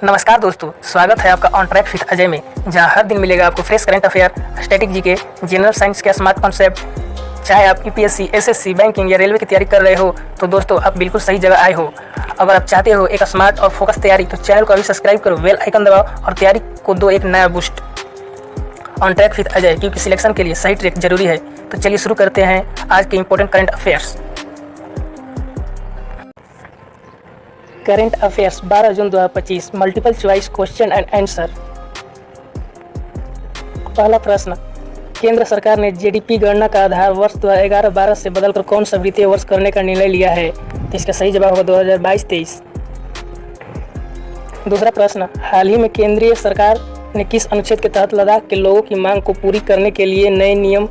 नमस्कार दोस्तों, स्वागत है आपका ऑन ट्रैक विद अजय में, जहां हर दिन मिलेगा आपको fresh current affair, static GK, general science के स्मार्ट कॉन्सेप्ट। चाहे आप यूपीएससी, एसएससी, बैंकिंग या रेलवे की तैयारी कर रहे हो तो दोस्तों आप बिल्कुल सही जगह आए हो। अगर आप चाहते हो एक स्मार्ट और फोकस तैयारी तो चैनल को अभी सब्सक्राइब करो, बेल आइकन दबाओ और तैयारी को दो एक नया boost. On track with Ajay, क्योंकि सिलेक्शन के लिए सही ट्रैक जरूरी है। तो चलिए शुरू करते हैं आज के important current affairs. Current affairs 12 June 2025, multiple choice question and answer. पहला प्रश्न, केंद्र सरकार ने जीडीपी गणना का आधार वर्ष 2011-12 से बदलकर कौन सा वित्तीय वर्ष करने का निर्णय लिया है? तो इसका सही जवाब होगा 2022-23। दूसरा प्रश्न, हाल ही में केंद्रीय सरकार ने किस अनुच्छेद के तहत लद्दाख के लोगों की मांग को पूरी करने के लिए नए नियम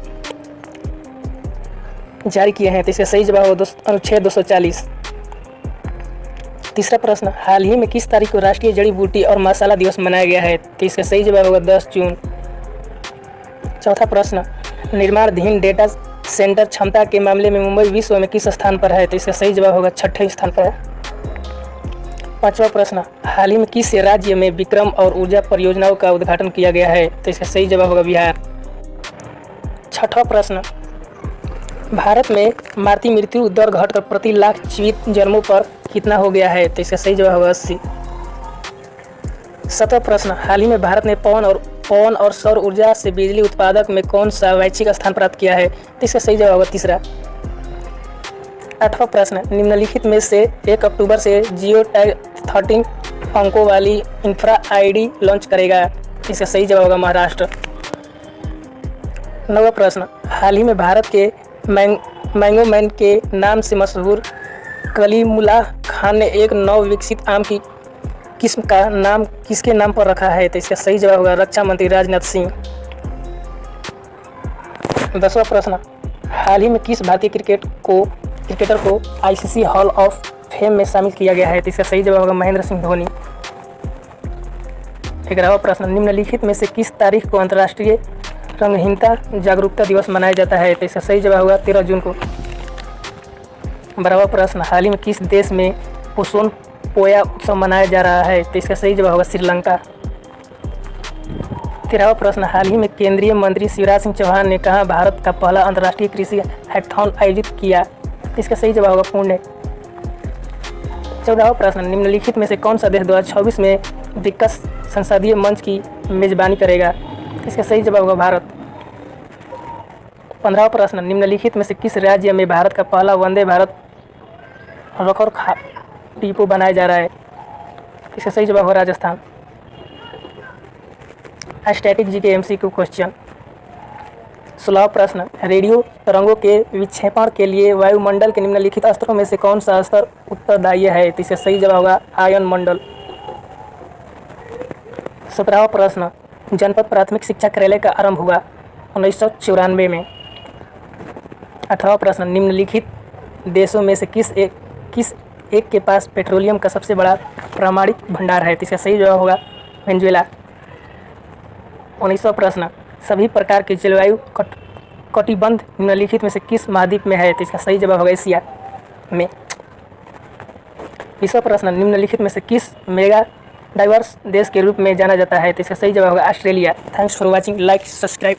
जारी किए हैं? तो इसका सही जवाब होगा अनुच्छेद 240। तीसरा प्रश्न, हाल ही में किस तारीख को राष्ट्रीय जड़ी बूटी और मसाला दिवस मनाया गया है? तो इसका सही जवाब होगा 10 जून। चौथा प्रश्न, निर्माणाधीन डेटा सेंटर क्षमता के मामले में मुंबई विश्व में किस स्थान पर है? तो इसका सही जवाब होगा 6ठे स्थान पर है। पांचवा प्रश्न, हाल ही में किस राज्य में विक्रम और ऊर्जा परियोजनाओं का उद्घाटन किया गया है? तो इसका सही जवाब होगा बिहार। छठवां प्रश्न, भारत में मातृ मृत्यु दर घटकर प्रति लाख जीवित जन्मों पर कितना हो गया है? तो इसका सही जवाब होगा 80। सातवां प्रश्न, हाल ही में भारत ने पवन और सौर ऊर्जा से बिजली उत्पादक में कौन सा वैश्विक स्थान प्राप्त किया है? तो इसका सही जवाब होगा 3रा। आठवां प्रश्न, निम्नलिखित में से 1 अक्टूबर से जियो टैग 13 अंकों वाली इंफ्रा आईडी लॉन्च करेगा? इसका सही जवाब होगा महाराष्ट्र। नौवां प्रश्न, हाल ही में भारत के मैंगो मैन के नाम से मशहूर कलीमुल्लाह खान ने एक नव विकसित आम की किस्म का नाम किसके नाम पर रखा है? तो इसका सही जवाब होगा रक्षा मंत्री राजनाथ सिंह। 10वां प्रश्न, हाल ही में किस भारतीय क्रिकेटर को आईसीसी हॉल ऑफ फेम में शामिल किया गया है? तो इसका सही जवाब होगा महेंद्र सिंह धोनी। 11वां प्रश्न, निम्नलिखित में से किस तारीख को अंतर्राष्ट्रीय रंगहीनता जागरूकता दिवस मनाया जाता है? तो इसका सही जवाब होगा 13 जून को। 12वां प्रश्न, हाल ही में किस देश में पुसोन पोया उत्सव मनाया जा रहा है? तो इसका सही जवाब होगा श्रीलंका। 13वां प्रश्न, हाल ही में केंद्रीय मंत्री शिवराज सिंह चौहान ने कहा भारत का पहला अंतर्राष्ट्रीय कृषि हैकाथॉन आयोजित किया? इसका सही जवाब होगा पुणे। 14वां प्रश्न, निम्नलिखित में से कौन सा देश 2026 में ब्रिक्स संसदीय मंच की मेजबानी करेगा? इसका सही जवाब होगा भारत। 15वां प्रश्न, निम्नलिखित में से किस राज्य में भारत का पहला वंदे भारत रखरखाव डिपो बनाया जा रहा है? इसका सही जवाब होगा Rajasthan. Static GK MCQ question. 16वां प्रश्न, रेडियो तरंगों के विक्षेपण के लिए वायुमंडल के निम्नलिखित स्तरों में से कौन सा स्तर उत्तरदायी है? तो इसका सही जवाब होगा आयन मंडल। 17वां प्रश्न, जनपद प्राथमिक शिक्षा कार्यालय का आरंभ हुआ 1994 में। 18वां प्रश्न, निम्नलिखित देशों में से किस एक के पास पेट्रोलियम का सबसे बड़ा प्रामाणिक भंडार है? तो इसका सही जवाब होगा वेनेजुएला। 19वां प्रश्न, सभी प्रकार के जलवायु कटिबंध निम्नलिखित में से किस महाद्वीप में है? तो इसका सही जवाब होगा एशिया में। 20वां प्रश्न, निम्नलिखित में से किस मेगा डाइवर्स देश के रूप में जाना जाता है? तो इसका सही जवाब होगा Australia. Thanks for watching, like, subscribe.